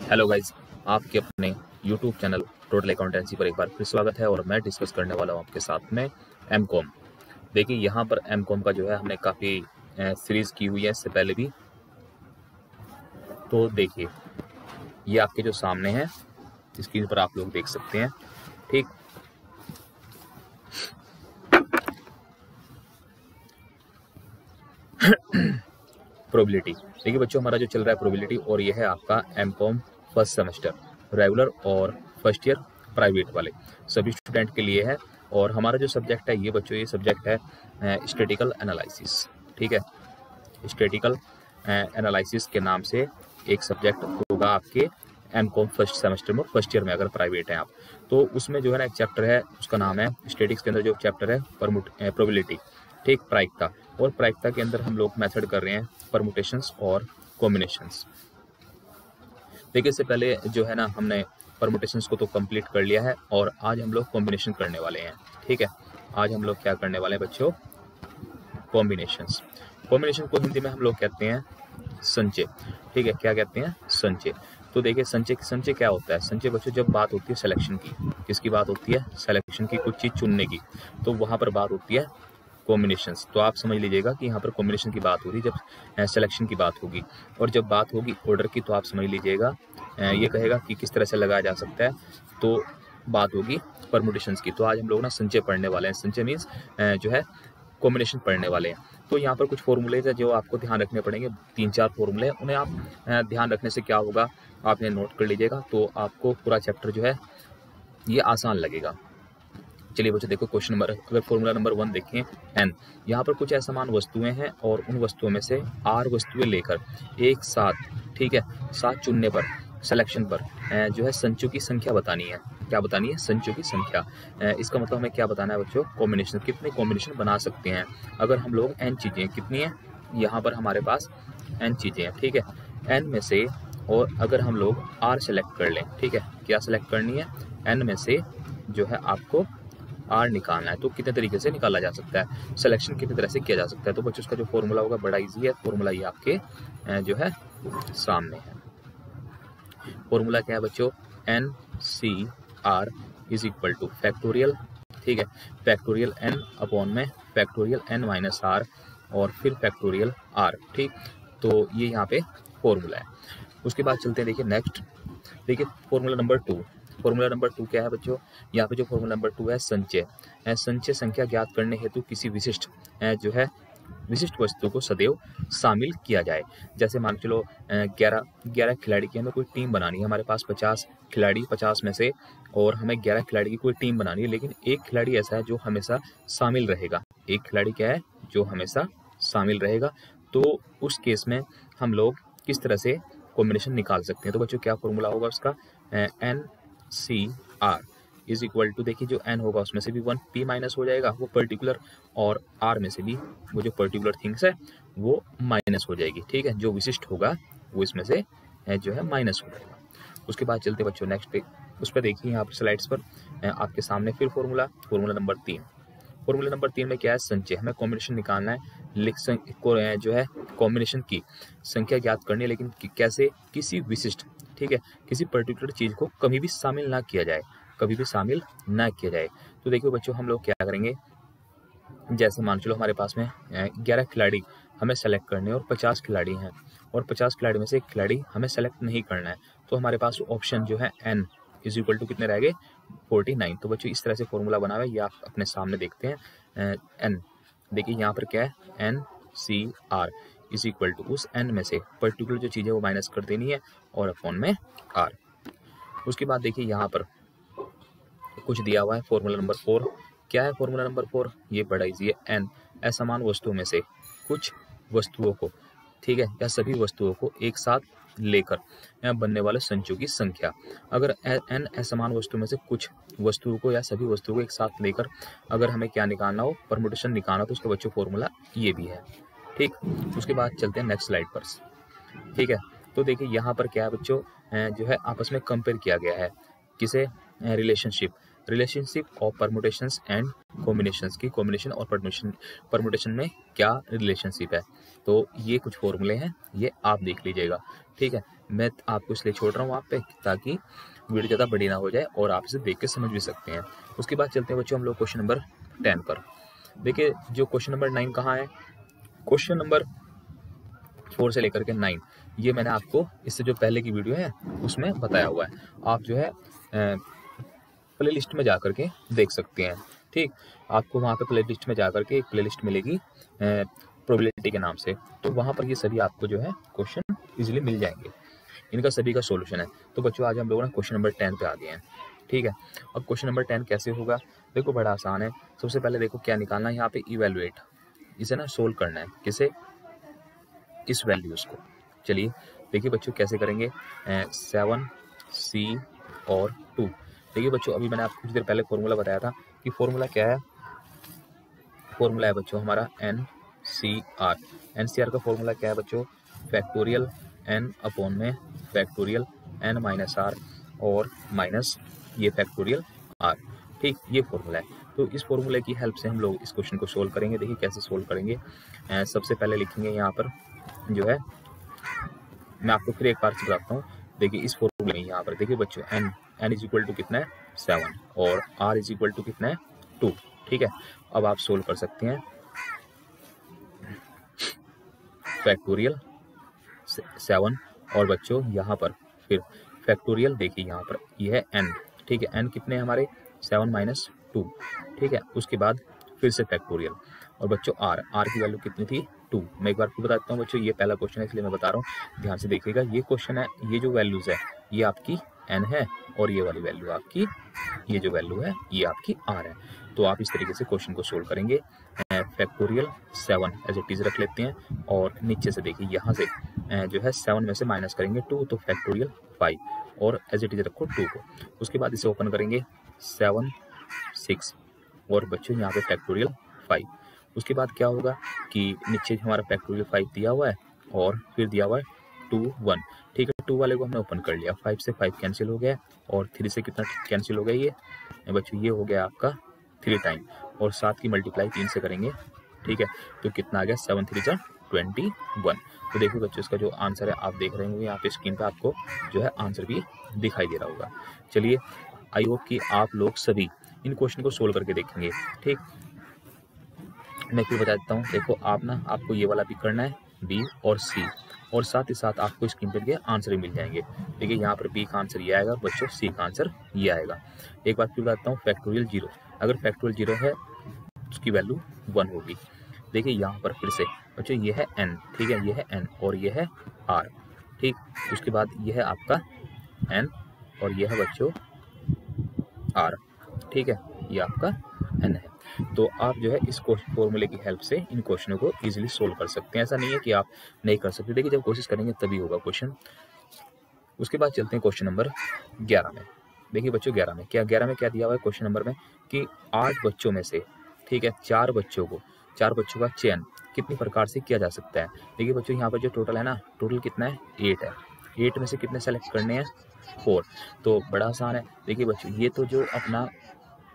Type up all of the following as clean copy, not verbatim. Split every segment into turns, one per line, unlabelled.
Hello guys, आपके अपने YouTube channel total accountancy पर एक बार फिर स्वागत है। और मैं डिस्कस करने वाला हूँ आपके साथ में एम कॉम। देखिए यहाँ पर एम कॉम का जो है हमने काफ़ी सीरीज़ की हुई है इससे पहले भी। तो देखिए ये आपके जो सामने है स्क्रीन पर आप लोग देख सकते हैं, ठीक। प्रोबेबिलिटी देखिए बच्चों, हमारा जो चल रहा है प्रोबेबिलिटी, और ये है आपका M Com first semester regular और फर्स्ट ईयर प्राइवेट वाले सभी स्टूडेंट के लिए है। और हमारा जो सब्जेक्ट है ये बच्चों, ये सब्जेक्ट है स्टैटिकल एनालिसिस, ठीक है। स्टैटिकल एनालिसिस के नाम से एक सब्जेक्ट होगा आपके एम कॉम फर्स्ट सेमेस्टर में, फर्स्ट ईयर में अगर प्राइवेट है आप तो। उसमें जो है ना एक चैप्टर है, उसका नाम है स्टैटिक्स के अंदर जो चैप्टर है प्रोबेबिलिटी, ठीक, प्रायिकता। और प्रायिकता के अंदर हम लोग मेथड कर रहे हैं परमुटेशंस और कॉम्बिनेशंस। देखिए इससे पहले जो है ना हमने परमुटेशंस को तो कंप्लीट कर लिया है, और आज हम लोग कॉम्बिनेशन करने वाले हैं, ठीक है। आज हम लोग क्या करने वाले हैं बच्चों? कॉम्बिनेशंस। कॉम्बिनेशन को हिंदी में हम लोग कहते हैं संचय, ठीक है। क्या कहते हैं? संचय। तो देखिए संचय क्या होता है? संचय बच्चों जब बात होती है सिलेक्शन की, किसकी बात होती है? सिलेक्शन की, कुछ चीज चुनने की, तो वहां पर बात होती है कॉम्बिनेशंस। तो आप समझ लीजिएगा कि यहाँ पर कॉम्बिनेशन की बात हो रही है जब सिलेक्शन की बात होगी। और जब बात होगी ऑर्डर की तो आप समझ लीजिएगा ये कहेगा कि किस तरह से लगाया जा सकता है, तो बात होगी परमुटेशंस की। तो आज हम लोग ना संचय पढ़ने वाले हैं। संचय मीन्स जो है कॉम्बिनेशन पढ़ने वाले हैं। तो यहाँ पर कुछ फॉर्मूले है जो आपको ध्यान रखने पड़ेंगे, 3-4 फॉर्मूले, उन्हें आप ध्यान रखने से क्या होगा, आपने नोट कर लीजिएगा तो आपको पूरा चैप्टर जो है ये आसान लगेगा। चलिए बच्चों देखो क्वेश्चन नंबर, अगर फॉर्मूला नंबर 1 देखें, एन। यहाँ पर कुछ असमान वस्तुएं हैं और उन वस्तुओं में से आर वस्तुएं लेकर एक साथ, ठीक है, साथ चुनने पर, सिलेक्शन पर जो है संचयों की संख्या बतानी है। क्या बतानी है? संचयों की संख्या। इसका मतलब हमें क्या बताना है बच्चों? कॉम्बिनेशन, कितने कॉम्बिनेशन बना सकते हैं अगर हम लोग एन चीजें, कितनी है यहाँ पर हमारे पास एन चीजें हैं, ठीक है। एन में से, और अगर हम लोग आर सेलेक्ट कर लें, ठीक है, क्या सेलेक्ट करनी है? एन में से जो है आपको आर निकालना है। तो कितने तरीके से निकाला जा सकता है, सिलेक्शन कितने तरह से किया जा सकता है। तो बच्चों उसका जो फॉर्मूला होगा बड़ा इजी है। फॉर्मूला ये आपके जो है सामने है। फॉर्मूला क्या है बच्चों? N C r is equal to factorial, ठीक है, फैक्टोरियल एन अपॉन में फैक्टोरियल एन माइनस आर और फिर फैक्टोरियल आर, ठीक। तो ये यहाँ पे फॉर्मूला है। उसके बाद चलते हैं, देखिए नेक्स्ट, देखिए फॉर्मूला नंबर 2। फॉर्मूला नंबर 2 क्या है बच्चों? यहाँ पे जो फॉर्मूला नंबर 2 है संचय। संचय संख्या ज्ञात करने हेतु किसी विशिष्ट जो है विशिष्ट वस्तु को सदैव शामिल किया जाए। जैसे मान चलो 11 खिलाड़ी की हमें कोई टीम बनानी है, हमारे पास 50 खिलाड़ी, 50 में से, और हमें 11 खिलाड़ी की कोई टीम बनानी है, लेकिन एक खिलाड़ी ऐसा है जो हमेशा शामिल रहेगा। एक खिलाड़ी क्या है? जो हमेशा शामिल रहेगा। तो उस केस में हम लोग किस तरह से कॉम्बिनेशन निकाल सकते हैं? तो बच्चों क्या फॉर्मूला होगा उसका? N C r is equal to, देखिए जो एन होगा उसमें से भी 1 पी माइनस हो जाएगा, वो पर्टिकुलर, और आर में से भी वो जो पर्टिकुलर थिंग्स है वो माइनस हो जाएगी, ठीक है। जो विशिष्ट होगा वो इसमें से जो है माइनस हो जाएगा। उसके बाद चलते बच्चों नेक्स्ट पे, उस पर देखिए यहाँ पर स्लाइड्स पर आपके सामने फिर फॉर्मूला नंबर 3। फॉर्मूला नंबर 3 में क्या है? संचय। हमें कॉम्बिनेशन निकालना है, जो है कॉम्बिनेशन की संख्या ज्ञात करनी है, लेकिन कैसे? किसी विशिष्ट, ठीक है, किसी पर्टिकुलर चीज को कभी भी शामिल ना किया जाए, कभी भी शामिल ना किया जाए। तो देखिए बच्चों हम लोग क्या करेंगे, जैसे मान चलो हमारे पास में 11 खिलाड़ी हमें सेलेक्ट करने हैं और 50 खिलाड़ी हैं, और 50 खिलाड़ी में से एक खिलाड़ी हमें सेलेक्ट नहीं करना है। तो हमारे पास ऑप्शन जो है एन इज इक्वल टू कितने रह गए? 49। तो बच्चों इस तरह से फॉर्मूला बना हुआ है, ये आप अपने सामने देखते हैं। एन, देखिए यहाँ पर क्या है? N C r is equal to, उस एन में से पर्टिकुलर जो चीज़ है वो माइनस कर देनी है, और अपॉन में आर। उसके बाद देखिए यहाँ पर कुछ दिया हुआ है फॉर्मूला नंबर 4। क्या है फॉर्मूला नंबर 4? ये बड़ा इजी है। एन असमान वस्तुओं में से कुछ वस्तुओं को, ठीक है, या सभी वस्तुओं को एक साथ लेकर बनने वाले संचयों की संख्या। अगर एन असमान वस्तुओं में से कुछ वस्तुओं को या सभी वस्तुओं को एक साथ लेकर अगर हमें क्या निकालना हो, परमुटेशन निकालना, तो उसका बच्चों फॉर्मूला ये भी है, ठीक। उसके बाद चलते हैं नेक्स्ट स्लाइड पर, ठीक है। तो देखिए यहाँ पर क्या है बच्चों, जो है आपस में कंपेयर किया गया है, किसे? Relationship. Relationship of permutations and combinations की, कॉम्बिनेशन और परमुटेशन में क्या रिलेशनशिप है। तो ये कुछ फॉर्मूले हैं, ये आप देख लीजिएगा, ठीक है। मैं आपको इसलिए छोड़ रहा हूँ आप पे ताकि वीडियो ज़्यादा बड़ी ना हो जाए और आप इसे देख के समझ भी सकते हैं। उसके बाद चलते हैं बच्चों हम लोग क्वेश्चन नंबर 10 पर। देखिए जो क्वेश्चन नंबर 9 कहाँ है, क्वेश्चन नंबर 4 से लेकर के 9 ये मैंने आपको इससे जो पहले की वीडियो है उसमें बताया हुआ है। आप जो है प्ले लिस्ट में जा करके देख सकते हैं, ठीक। आपको वहाँ पे प्ले लिस्ट में जा करके एक प्ले लिस्ट मिलेगी प्रोबेबिलिटी के नाम से, तो वहाँ पर ये सभी आपको जो है क्वेश्चन इजीली मिल जाएंगे, इनका सभी का सॉल्यूशन है। तो बच्चों आज हम लोग ना क्वेश्चन नंबर 10 पे आ गए हैं, ठीक है। अब क्वेश्चन नंबर 10 कैसे होगा, देखो बड़ा आसान है। सबसे पहले देखो क्या निकालना है यहाँ पे, इवेलुएट, इसे ना सोल्व करना है, किसे, इस वैल्यूज को। चलिए देखिए बच्चों कैसे करेंगे, 7 C और 2। देखिए बच्चों अभी मैंने आपको कुछ देर पहले फॉर्मूला बताया था कि फॉर्मूला क्या है, फॉर्मूला है बच्चों हमारा NCR। NCR का फॉर्मूला क्या है बच्चों, फैक्टोरियल n अपॉन में फैक्टोरियल n माइनस r और माइनस ये फैक्टोरियल r, ठीक, ये फॉर्मूला है। तो इस फॉर्मूले की हेल्प से हम लोग इस क्वेश्चन को सोल्व करेंगे। देखिए कैसे सोल्व करेंगे, सबसे पहले लिखेंगे यहाँ पर जो है, मैं आपको फिर एक बार से बताता हूँ। देखिए इस फॉर्मूले में यहाँ पर देखिए बच्चों n इज इक्वल टू कितना है 7 और r इज इक्वल टू कितना है 2, ठीक है। अब आप सोल्व कर सकते हैं फैक्टोरियल 7 और बच्चों यहाँ पर फिर फैक्टोरियल, देखिए यहाँ पर यह है n, ठीक है। n कितने हमारे 7 माइनस 2, ठीक है। उसके बाद फिर से फैक्टोरियल और बच्चों r की वैल्यू कितनी थी 2। मैं एक बार फिर बताता हूँ बच्चों, ये पहला क्वेश्चन है इसलिए मैं बता रहा हूँ, ध्यान से देखिएगा। ये क्वेश्चन है, ये जो वैल्यूज है ये आपकी n है और ये वाली वैल्यू आपकी, ये जो वैल्यू है ये आपकी r है। तो आप इस तरीके से क्वेश्चन को सोल्व करेंगे। फैक्टोरियल 7 एज इट इज रख लेते हैं और नीचे से देखिए यहाँ से जो है 7 में से माइनस करेंगे 2 तो फैक्टोरियल 5 और एज इट इज रखो 2 को। उसके बाद इसे ओपन करेंगे 7 6 और बच्चों यहाँ पे फैक्टोरियल 5। उसके बाद क्या होगा कि नीचे हमारा फैक्टोरियल 5 दिया हुआ है और फिर दिया हुआ है 2 1, ठीक है। 2 वाले को हमने ओपन कर लिया, 5 से 5 कैंसिल हो गया और 3 से कितना कैंसिल हो गया, ये बच्चों ये हो गया आपका 3 टाइम और 7 की मल्टीप्लाई 3 से करेंगे, ठीक है। तो कितना आ गया 7 3 जा 21। तो देखिए बच्चों इसका जो आंसर है आप देख रहे होंगे यहाँ पे स्क्रीन पे, आपको जो है आंसर भी दिखाई दे रहा होगा। चलिए आई होप कि आप लोग सभी इन क्वेश्चन को सोल्व करके देखेंगे, ठीक। मैं फिर बता देता हूँ, देखो आप ना, आपको ये वाला भी करना है बी और सी और साथ ही साथ आपको स्क्रीन पे आंसर भी मिल जाएंगे। देखिए यहाँ पर बी का आंसर ये आएगा बच्चों, सी का आंसर ये आएगा। एक बार फिर बताता हूँ, फैक्टोरियल 0, अगर फैक्टोरियल 0 है उसकी वैल्यू 1 होगी। देखिए यहाँ पर फिर से बच्चों ये है n, ठीक है, ये है n और ये है r, ठीक। उसके बाद ये है आपका n और ये है बच्चों r, ठीक है, ये आपका n है। तो आप जो है इस फॉर्मूले की हेल्प से इन क्वेश्चनों को इजीली सोल्व कर सकते हैं, ऐसा नहीं है कि आप नहीं कर सकते। देखिए जब कोशिश करेंगे तभी होगा क्वेश्चन। उसके बाद चलते हैं क्वेश्चन नंबर 11 में। देखिए बच्चों 11 में क्या दिया हुआ है क्वेश्चन नंबर में कि 8 बच्चों में से, ठीक है, 4 बच्चों का चयन कितनी प्रकार से किया जा सकता है। देखिए बच्चों यहाँ पर जो टोटल है ना, टोटल कितना है 8 है, 8 में से कितने सेलेक्ट करने हैं 4। तो बड़ा आसान है। देखिए बच्चों ये तो जो अपना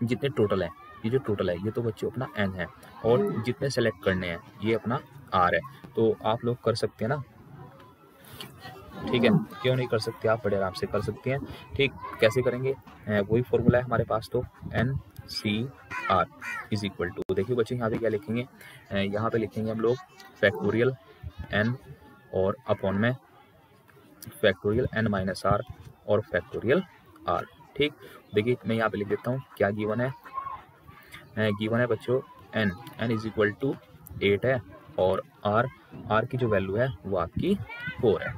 जितने टोटल है, ये जो टोटल है ये तो बच्चों अपना n है और जितने सेलेक्ट करने हैं ये अपना r है। तो आप लोग कर सकते हैं ना, ठीक है, क्यों नहीं कर सकते, आप बड़े आराम से कर सकते हैं, ठीक। कैसे करेंगे, वही फॉर्मूला है हमारे पास, तो NCR इज इक्वल टू, देखिए बच्चों यहाँ पे क्या लिखेंगे, यहाँ पे लिखेंगे हम लोग फैक्टोरियल n और अपॉन में फैक्टोरियल n माइनस r और फैक्टोरियल r, ठीक। देखिए मैं यहाँ पे लिख देता हूँ क्या गिवन है, गिवन है बच्चों n इज इक्वल टू 8 है और r की जो वैल्यू है वो आपकी 4 है,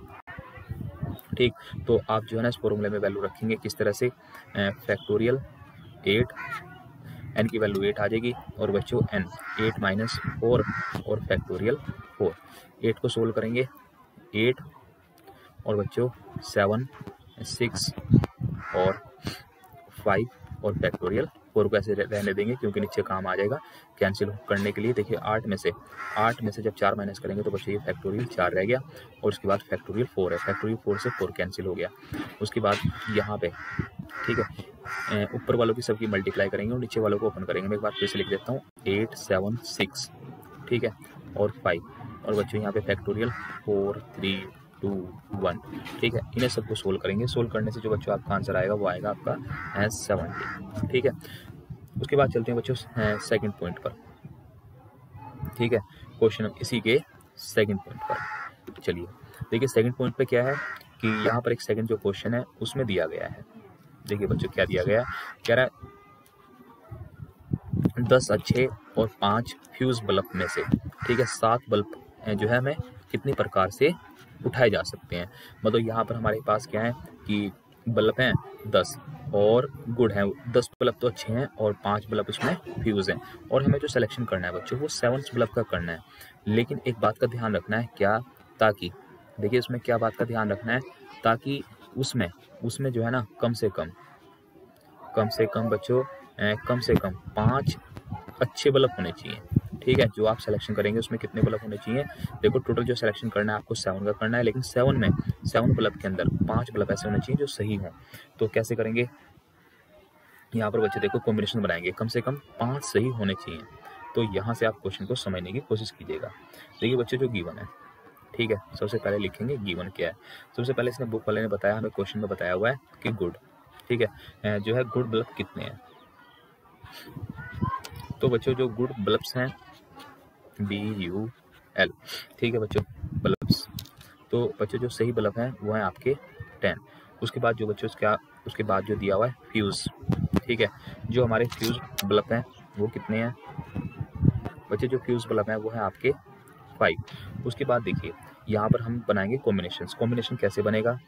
ठीक। तो आप जो है ना इस फॉर्मूले में वैल्यू रखेंगे किस तरह से, फैक्टोरियल 8, n की वैल्यू 8 आ जाएगी और बच्चों n 8 माइनस 4 और फैक्टोरियल 4। 8 को सोल्व करेंगे 8 और बच्चों 7 6 और 5 और फैक्टोरियल 4 को ऐसे रहने देंगे क्योंकि नीचे काम आ जाएगा कैंसिल करने के लिए। देखिए 8 में से जब 4 माइनस करेंगे तो बच्चों ये फैक्टोरियल 4 रह गया और उसके बाद फैक्टोरियल 4 है, फैक्टोरियल 4 से 4 कैंसिल हो गया। उसके बाद यहाँ पे, ठीक है, ऊपर वालों की सबकी मल्टीप्लाई करेंगे और नीचे वालों को ओपन करेंगे। मैं एक बार फिर से लिख देता हूँ 8 7 6, ठीक है, और 5, और बच्चों यहाँ पे फैक्टोरियल 4 3 2 1, ठीक है। इन्हें सबको सोल्व करेंगे। सोल्व करने से जो बच्चों आपका आंसर आएगा वो आएगा आपका 70, ठीक है। उसके बाद चलते हैं बच्चों सेकंड पॉइंट पर, ठीक है। क्वेश्चन इसी के सेकंड पॉइंट पर चलिए देखिए। सेकंड पॉइंट पे क्या है कि यहाँ पर एक सेकंड जो क्वेश्चन है उसमें दिया गया है। देखिए बच्चों क्या दिया गया है, कह रहा है 10 अच्छे और 5 फ्यूज बल्ब में से, ठीक है, 7 बल्ब जो है हमें कितनी प्रकार से उठाए जा सकते हैं। मतलब यहाँ पर हमारे पास क्या है कि बल्ब हैं 10 और गुड है 10 बल्ब तो अच्छे हैं और 5 बल्ब उसमें फ्यूज हैं, और हमें जो सिलेक्शन करना है बच्चों वो 7 बल्ब का करना है। लेकिन एक बात का ध्यान रखना है क्या, ताकि देखिए उसमें क्या बात का ध्यान रखना है, ताकि उसमें जो है ना कम से कम बच्चों कम से कम 5 अच्छे बल्ब होने चाहिए, ठीक है। जो आप सिलेक्शन करेंगे उसमें कितने बल्ब होने चाहिए, देखो टोटल जो सिलेक्शन करना है आपको 7 का करना है, लेकिन 7 बल्ब के अंदर 5 बल्ब ऐसे होने चाहिए जो सही हों। तो कैसे करेंगे, यहाँ पर बच्चे देखो कॉम्बिनेशन बनाएंगे, कम से कम 5 सही होने चाहिए। तो यहाँ से आप क्वेश्चन को समझने की कोशिश कीजिएगा। देखिए बच्चे जो गिवन है, ठीक है, सबसे पहले लिखेंगे गिवन क्या है। सबसे पहले इसने बुक वाले ने बताया, हमें क्वेश्चन में बताया हुआ है कि गुड, ठीक है, जो है गुड बल्ब कितने हैं। तो बच्चों जो गुड बल्ब्स हैं BUL, ठीक है बच्चों बल्ब्स, तो बच्चों जो सही बल्ब हैं वो हैं आपके 10। उसके बाद जो बच्चों उसके बाद जो दिया हुआ है फ्यूज, ठीक है, जो हमारे फ्यूज बल्ब हैं वो कितने हैं बच्चे, जो फ्यूज बल्ब हैं वो है आपके 5। उसके बाद देखिए यहाँ पर हम बनाएंगे कॉम्बिनेशन कैसे बनेगा,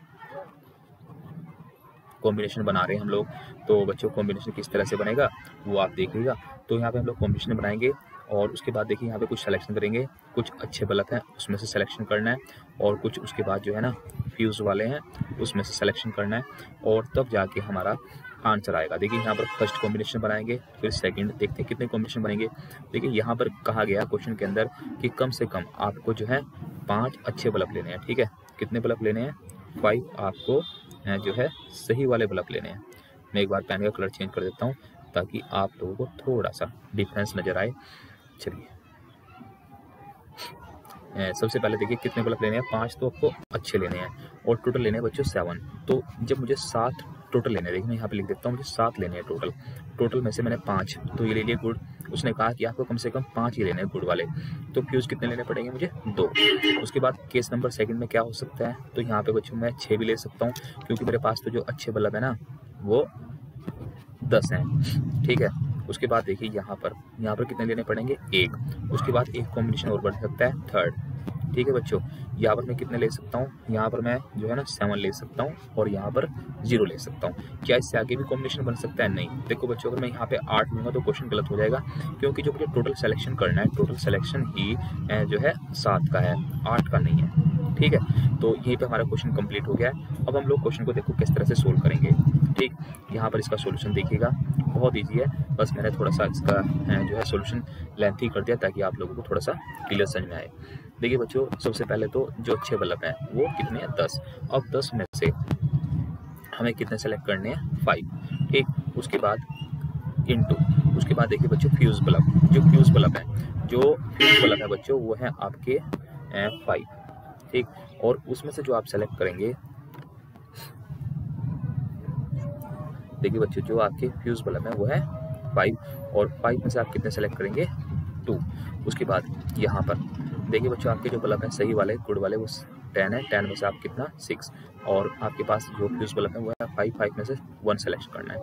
कॉम्बिनेशन बना रहे हैं हम लोग, तो बच्चों कॉम्बिनेशन किस तरह से बनेगा वो आप देखिएगा। तो यहाँ पे हम लोग कॉम्बिनेशन बनाएंगे और उसके बाद देखिए यहाँ पे कुछ सिलेक्शन करेंगे, कुछ अच्छे बल्ब हैं उसमें से सिलेक्शन करना है, और कुछ उसके बाद जो है ना फ्यूज वाले हैं उसमें से सिलेक्शन करना है, और तब जाके हमारा आंसर आएगा। देखिए यहाँ पर फर्स्ट कॉम्बिनेशन बनाएंगे, फिर सेकंड, देखते हैं कितने कॉम्बिनेशन बनेंगे। देखिए यहाँ पर कहा गया क्वेश्चन के अंदर कि कम से कम आपको जो है 5 अच्छे बल्ब लेने हैं, ठीक है। कितने बल्ब लेने हैं, 5 आपको जो है सही वाले बल्ब लेने हैं। मैं एक बार पेन का कलर चेंज कर देता हूँ ताकि आप लोगों को थोड़ा सा डिफरेंस नजर आए। चलिए सबसे पहले देखिए कितने बल्ब लेने हैं, 5 तो आपको अच्छे लेने हैं और टोटल लेने हैं बच्चों 7। तो जब मुझे 7 टोटल लेने हैं, देखिए मैं यहाँ पे लिख देता हूँ, मुझे 7 लेने हैं टोटल में से मैंने 5 तो ये ले लिए गुड। उसने कहा कि आपको कम से कम 5 ही लेने हैं गुड वाले, तो फ्यूज कितने लेने पड़ेंगे मुझे 2। उसके बाद केस नंबर सेकंड में क्या हो सकता है, तो यहाँ पे बच्चों मैं 6 भी ले सकता हूँ, क्योंकि मेरे पास तो जो अच्छे बल्ब है ना वो 10 हैं, ठीक है। उसके बाद देखिए यहाँ पर कितने लेने पड़ेंगे 1। उसके बाद एक कॉम्बिनेशन और बढ़ सकता है थर्ड, ठीक है बच्चों। यहाँ पर मैं कितने ले सकता हूँ, यहाँ पर मैं जो है ना 7 ले सकता हूँ और यहाँ पर 0 ले सकता हूँ। क्या इससे आगे भी कॉम्बिनेशन बन सकता है, नहीं। देखो बच्चों अगर मैं यहाँ पे 8 लूँगा तो क्वेश्चन गलत हो जाएगा, क्योंकि जो मुझे टोटल सिलेक्शन करना है, टोटल सिलेक्शन ही जो है 7 का है, 8 का नहीं है, ठीक है। तो यहीं पे हमारा क्वेश्चन कंप्लीट हो गया है। अब हम लोग क्वेश्चन को देखो किस तरह से सोल्व करेंगे, ठीक। यहाँ पर इसका सोल्यूशन देखिएगा, बहुत ईजी है, बस मैंने थोड़ा सा इसका जो है सोल्यूशन लेंथी कर दिया ताकि आप लोगों को थोड़ा सा क्लियर समझ में आए। देखिए बच्चों सबसे पहले तो जो अच्छे बल्ब हैं वो कितने हैं 10। अब 10 में से हमें कितने सेलेक्ट करने हैं 5, ठीक। उसके बाद इनटू, उसके बाद देखिए बच्चों फ्यूज बल्ब, जो फ्यूज बल्ब है बच्चों वो है आपके 5, ठीक। और उसमें से जो आप सेलेक्ट करेंगे, देखिए बच्चों जो आपके फ्यूज बल्ब है वो है 5, और 5 में से आप कितने सेलेक्ट करेंगे 2। उसके बाद यहाँ पर देखिए बच्चों आपके जो बल्ब है सही वाले गुड वाले वो 10 है, 10 में से आप कितना 6, और आपके पास जो फ्यूज बल्ब है वो है 5 में से 1 सेलेक्ट करना है।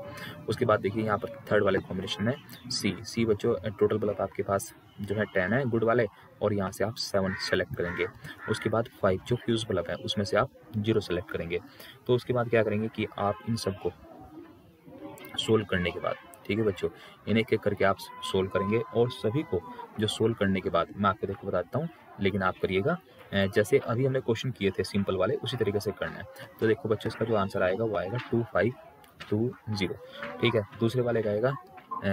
उसके बाद देखिए यहाँ पर थर्ड वाले कॉम्बिनेशन में सी बच्चों टोटल बल्ब आपके पास जो है 10 है गुड वाले, और यहाँ से आप 7 सेलेक्ट करेंगे। उसके बाद 5 जो फ्यूज बल्ब है उसमें से आप 0 सेलेक्ट करेंगे। तो उसके बाद क्या करेंगे कि आप इन सबको सोल्व करने के बाद, ठीक है बच्चों, इन्हें एक एक करके आप सोल्व करेंगे, और सभी को जो सोल्व करने के बाद मैं आपको देखो बताता हूँ, लेकिन आप करिएगा जैसे अभी हमने क्वेश्चन किए थे सिंपल वाले उसी तरीके से करना है। तो देखो बच्चों इसका जो आंसर आएगा वो आएगा 2520, ठीक है। दूसरे वाले का आएगा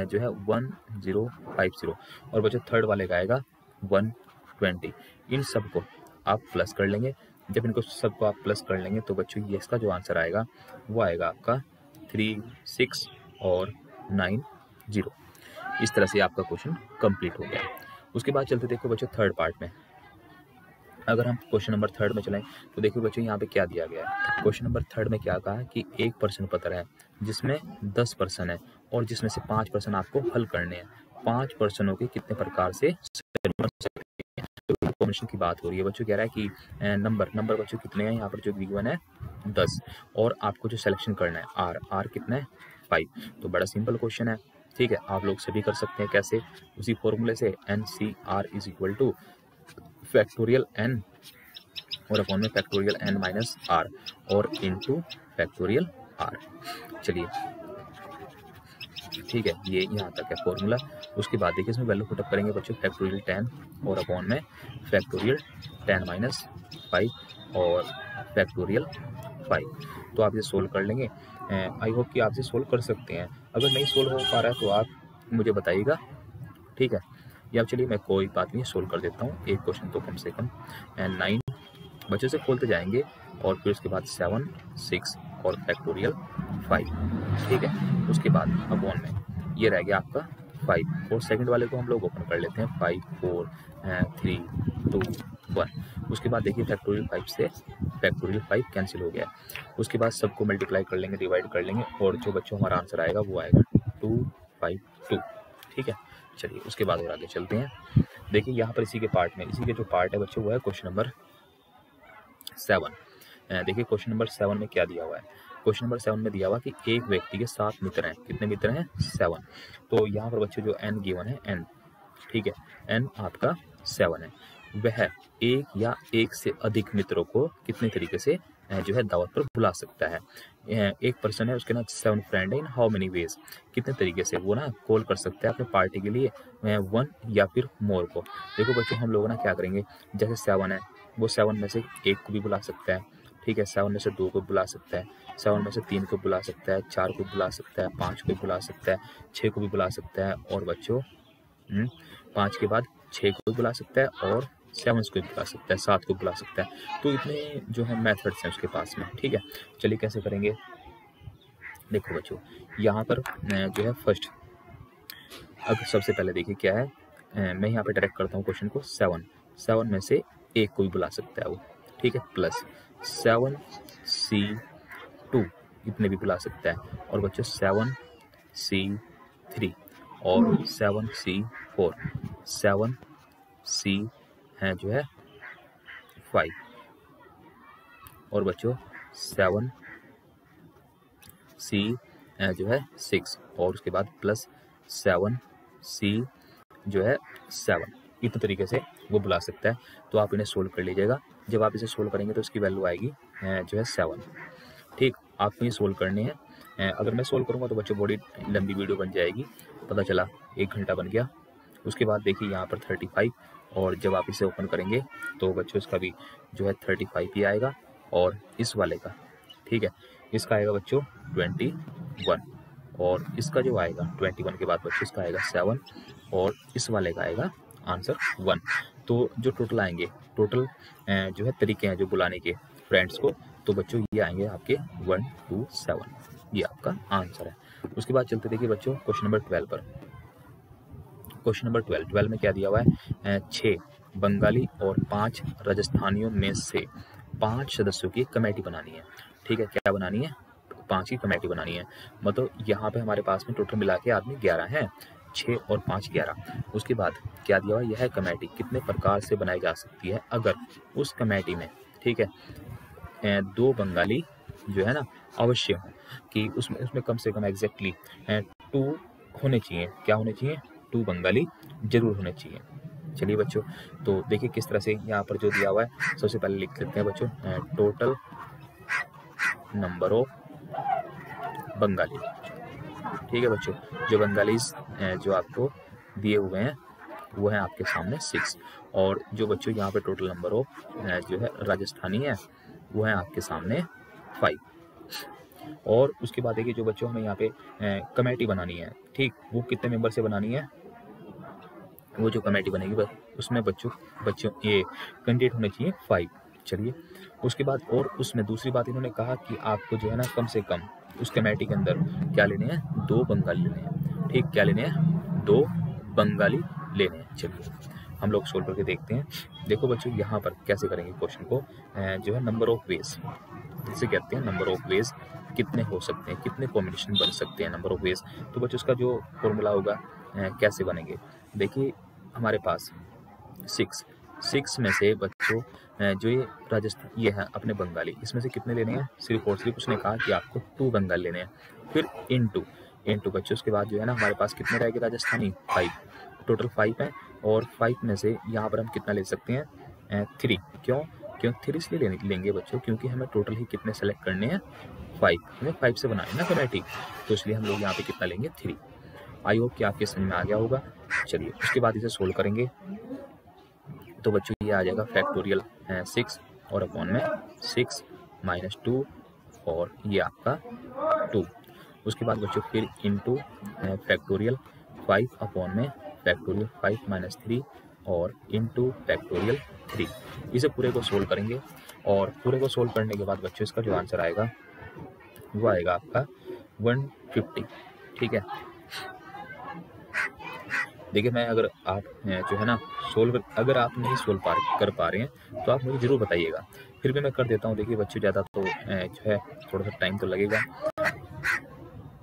जो है 1050, और बच्चों थर्ड वाले का आएगा 120। इन सबको आप प्लस कर लेंगे। जब इनको सबको आप प्लस कर लेंगे तो बच्चों ये इसका जो आंसर आएगा वो आएगा आपका 3, 6 और 9, 0। इस तरह से आपका क्वेश्चन कंप्लीट हो गया। उसके बाद चलते देखो बच्चों थर्ड पार्ट में। अगर हम क्वेश्चन नंबर थर्ड में चलें तो देखो बच्चों यहाँ पे क्या दिया गया है। क्वेश्चन नंबर थर्ड में क्या कहा है कि एक प्रश्न पत्र है जिसमें 10 प्रश्न है और जिसमें से 5 प्रश्न आपको हल करने हैं। 5 प्रश्नों के कितने प्रकार से कॉम्बिनेशन की बात हो रही है। बच्चों कह रहा है कि नंबर बच्चों कितने हैं, यहाँ पर जो गिवन है 10 और आपको जो सिलेक्शन करना है आर कितना है 5। तो बड़ा सिंपल क्वेश्चन है, ठीक है। आप लोग सभी कर सकते हैं। कैसे? उसी फॉर्मूले से NCR is equal to factorial n और अपॉन में फैक्टोरियल n माइनस r और इनटू फैक्टोरियल r। चलिए ठीक है, ये यहाँ तक है फॉर्मूला। उसके बाद देखिए इसमें वैल्यू पुटअप करेंगे बच्चों फैक्टोरियल 10 और अपॉन में फैक्टोरियल 10 माइनस 5 और फैक्टोरियल 5। तो आप इसे सोल्व कर लेंगे। आई होप कि आप इसे सोल्व कर सकते हैं। अगर नहीं सोल्व हो पा रहा है तो आप मुझे बताइएगा, ठीक है। या चलिए मैं कोई बात नहीं सोल्व कर देता हूँ एक क्वेश्चन तो कम से कम। 9 बच्चों से खोलते जाएंगे और फिर उसके बाद 7, 6 और फैक्टोरियल 5, ठीक है। उसके बाद अपॉन में ये रह गया आपका 5 और सेकंड वाले को हम लोग ओपन कर लेते हैं 5, 4, 3, 2, 1। उसके बाद देखिए फैक्टोरियल 5 से फैक्टोरियल 5 कैंसिल हो गया। उसके बाद सबको मल्टीप्लाई कर लेंगे, डिवाइड कर लेंगे और जो बच्चों हमारा आंसर आएगा वो आएगा 252, ठीक है। चलिए उसके बाद और आगे चलते हैं। देखिए यहाँ पर इसी के जो पार्ट है बच्चों वो है क्वेश्चन नंबर 7। देखिए क्वेश्चन नंबर 7 में क्या दिया हुआ है। क्वेश्चन नंबर 7 में दिया हुआ कि एक व्यक्ति के 7 मित्र हैं। कितने मित्र हैं? 7। तो यहाँ पर बच्चों जो n गिवन है n, ठीक है, n आपका 7 है। वह एक या एक से अधिक मित्रों को कितने तरीके से जो है दावत पर बुला सकता है। एक पर्सन है, उसके ना 7 फ्रेंड है, इन हाउ मेनी वेज, कितने तरीके से वो ना कॉल कर सकता है अपने पार्टी के लिए 1 या फिर मोर को। देखो बच्चों हम लोग ना क्या करेंगे, जैसे 7 है वो 7 में से 1 को भी बुला सकता है, ठीक है। 7 में से 2 को बुला सकता है, 7 में से 3 को बुला सकता है, 4 को बुला सकता है, 5 को बुला सकता है, 6 को भी बुला सकता है और बच्चों 5 के बाद 6 को भी बुला सकता है और 7 को भी बुला सकता है, 7 को बुला सकता है। तो इतने जो है मेथड्स हैं उसके पास में, ठीक है। चलिए कैसे करेंगे, देखो बच्चों यहाँ पर जो है फर्स्ट, अब सबसे पहले देखिए क्या है, मैं यहाँ पे डायरेक्ट करता हूँ क्वेश्चन को। 7 में से 1 को भी बुला सकता है वो, ठीक है, प्लस 7C2 इतने भी बुला सकता है और बच्चों 7C3 और 7C4, 7C है जो है 5 और बच्चों 7C जो है 6 और उसके बाद प्लस 7C जो है 7। इतने तरीके से वो बुला सकता है। तो आप इन्हें सोल्व कर लीजिएगा। जब आप इसे सोल्व करेंगे तो इसकी वैल्यू आएगी जो है 7, ठीक। आपको ये सोल्व करने हैं। अगर मैं सोल्व करूँगा तो बच्चों बड़ी लंबी वीडियो बन जाएगी, पता चला 1 घंटा बन गया। उसके बाद देखिए यहाँ पर 35 और जब आप इसे ओपन करेंगे तो बच्चों इसका भी जो है 35 ही आएगा और इस वाले का, ठीक है, इसका आएगा बच्चों 21 और इसका जो आएगा 21 के बाद बच्चों इसका आएगा 7 और इस वाले का आएगा आंसर 1। तो जो टोटल आएंगे, टोटल जो है तरीके हैं जो बुलाने के फ्रेंड्स को, तो बच्चों ये आएंगे आपके 1, 2, 7, ये आपका आंसर है। उसके बाद चलते देखिए बच्चों क्वेश्चन नंबर 12 पर। क्वेश्चन नंबर 12 में क्या दिया हुआ है, 6 बंगाली और 5 राजस्थानियों में से 5 सदस्यों की कमेटी बनानी है, ठीक है। क्या बनानी है? 5 की कमेटी बनानी है। मतलब यहाँ पे हमारे पास में टोटल मिला के आदमी 11 हैं, 6 और 5 11। उसके बाद क्या दिया हुआ है, यह कमेटी कितने प्रकार से बनाई जा सकती है अगर उस कमेटी में, ठीक है, 2 बंगाली जो है ना अवश्य हो, कि उसमें कम से कम एग्जैक्टली 2 होने चाहिए। क्या होने चाहिए? 2 बंगाली जरूर होने चाहिए। चलिए बच्चों तो देखिए किस तरह से यहाँ पर जो दिया हुआ है, सबसे पहले लिख लेते हैं बच्चों टोटल नंबर ऑफ बंगाली, ठीक है बच्चों। जो बंगालीज जो आपको दिए हुए हैं वो है आपके सामने 6 और जो बच्चों यहाँ पे टोटल नंबर ऑफ जो है राजस्थानी है वो है आपके सामने 5। और उसके बाद देखिए जो बच्चों हमें यहाँ पे कमेटी बनानी है, ठीक, वो कितने मेंबर से बनानी है, वो जो कमेटी बनेगी उसमें बच्चों ये कैंडिडेट होने चाहिए 5। चलिए उसके बाद और उसमें दूसरी बात इन्होंने कहा कि आपको जो है ना कम से कम उस कमेटी के अंदर क्या लेने हैं, 2 बंगाली लेने हैं। ठीक, क्या लेने हैं, 2 बंगाली लेने हैं। चलिए हम लोग सोल्व करके देखते हैं। देखो बच्चों यहाँ पर कैसे करेंगे क्वेश्चन को, जो है नंबर ऑफ वेज, जिसे कहते हैं नंबर ऑफ वेज कितने हो सकते हैं, कितने कॉम्बिनेशन बन सकते हैं नंबर ऑफ वेज। तो बच्चों उसका जो फॉर्मूला होगा कैसे बनेंगे, देखिए हमारे पास 6 में से बच्चों जो ये राजस्थान ये है अपने बंगाली, इसमें से कितने लेने हैं, सिर्फ और सिर्फ उसने कहा कि आपको 2 बंगाल लेने हैं। फिर इनटू बच्चों उसके बाद जो है ना हमारे पास कितने रहेंगे राजस्थानी, 5, टोटल 5 है। और 5 में से यहाँ पर हम कितना ले सकते हैं, 3। क्यों 3 इसलिए लेंगे बच्चों क्योंकि हमें टोटल ही कितने सेलेक्ट करने हैं, 5, हमें 5 से बनाए ना कमेटी, तो इसलिए हम लोग यहाँ पे कितना लेंगे, 3। आई होप कि आपके समझ में आ गया होगा। चलिए उसके बाद इसे सोल्व करेंगे तो बच्चों ये आ जाएगा फैक्टोरियल 6 और अपॉन में 6 माइनस 2 और ये आपका 2। उसके बाद बच्चों फिर इनटू फैक्टोरियल 5 अपॉन में फैक्टोरियल 5 माइनस 3 और इनटू फैक्टोरियल 3। इसे पूरे को सोल्व करेंगे और पूरे को सोल्व करने के बाद बच्चों इसका जो आंसर आएगा वो आएगा आपका 150। ठीक है, देखिए मैं अगर आप जो है ना अगर आप नहीं सोल्व कर पा रहे हैं तो आप मुझे ज़रूर बताइएगा, फिर भी मैं कर देता हूँ। देखिए बच्चों ज़्यादा तो जो है थोड़ा सा टाइम तो लगेगा।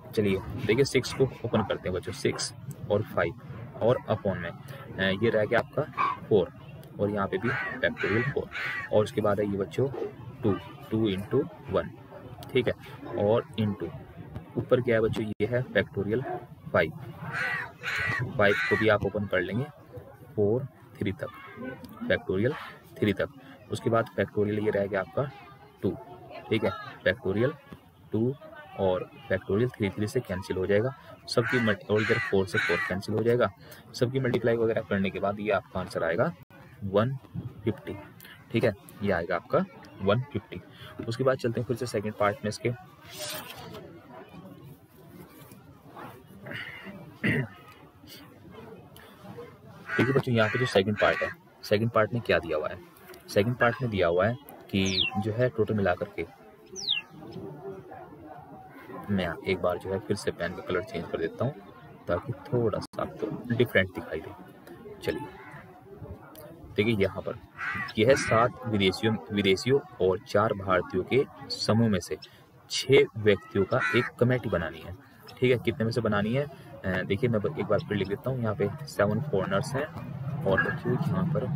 चलिए देखिए 6 को ओपन करते हैं बच्चों, 6 और 5 और अपॉन में ये रह गया आपका 4 और यहाँ पे भी फैक्टोरियल 4 और उसके बाद है ये बच्चों 2 इंटू 1। ठीक है, और इंटू ऊपर क्या है बच्चों, ये है फैक्टोरियल 5 को भी आप ओपन कर लेंगे 4 3 तक, फैक्टोरियल 3 तक। उसके बाद फैक्टोरियल ये रह गया आपका 2। ठीक है, फैक्टोरियल 2 और फैक्टोरियल 3 से कैंसिल हो जाएगा सबकी, और इधर 4 से 4 कैंसिल हो जाएगा। सबकी मल्टीप्लाई वगैरह करने के बाद ये आपका आंसर आएगा 150। ठीक है, ये आएगा आपका 150। उसके बाद चलते हैं फिर से सेकंड पार्ट में इसके। देखिए बच्चों यहाँ पे जो सेकंड पार्ट है, सेकंड पार्ट में क्या दिया हुआ है, सेकंड पार्ट में दिया हुआ है कि जो है टोटल मिलाकर के, मैं एक बार जो है फिर से पेन का कलर चेंज कर देता हूँ ताकि थोड़ा सा आपको डिफरेंट दिखाई दे। चलिए देखिए यहाँ पर यह 7 विदेशियों और 4 भारतीयों के समूह में से 6 व्यक्तियों का एक कमेटी बनानी है। ठीक है, कितने में से बनानी है, देखिए मैं एक बार फिर लिख देता हूँ। यहाँ पे 7 फॉरेनर्स हैं और बच्चों यहाँ पर